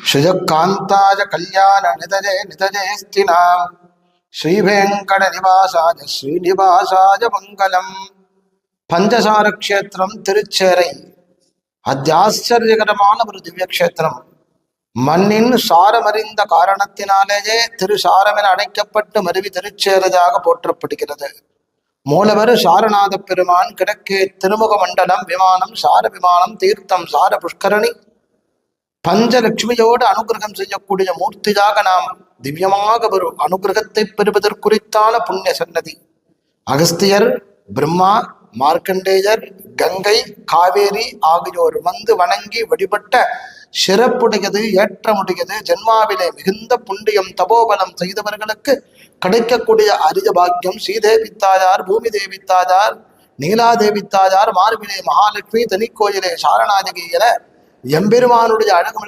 श्रियकान्ताय कल्याण निधजे निधजेस्तिनां श्रीवेंकट निवासाय श्रीनिवासाय मंगलम पंचसार क्षेत्रम तिरुचेरै अत्याश्चर्यकरமான ஒரு திவ்ய க்ஷேத்திரம். மண்ணின் சாரமறிந்த காரணத்தினாலேயே திருசாரம் என அழைக்கப்பட்டு மருவி திருச்சேரதாக போற்றப்படுகிறது. மூலவர் சாரநாத பெருமான் கிழக்கே திருமுக மண்டலம் விமானம் சார விமானம் தீர்த்தம் சார புஷ்கரணி பஞ்சலட்சுமியோடு அனுகிரகம் செய்யக்கூடிய மூர்த்தியாக நாம் திவ்யமாக ஒரு அனுகிரகத்தை பெறுவதற்குறித்தான புண்ணிய சன்னதி. அகஸ்தியர், பிரம்மா, மார்க்கண்டேயர், கங்கை, காவேரி ஆகியோர் வந்து வணங்கி வழிபட்ட சிறப்புடையது, ஏற்றமுடையது. ஜென்மாவிலே மிகுந்த புண்ணியம் தபோபலம் செய்தவர்களுக்கு கிடைக்கக்கூடிய அரிய பாக்கியம். ஸ்ரீதேவி தாயார், பூமி தேவி தாயார், நீலாதேவி தாயார், மார்பிலே மகாலட்சுமி, தனிக்கோயிலே சாரணாதகி என எம்பெருமானுடைய அழகு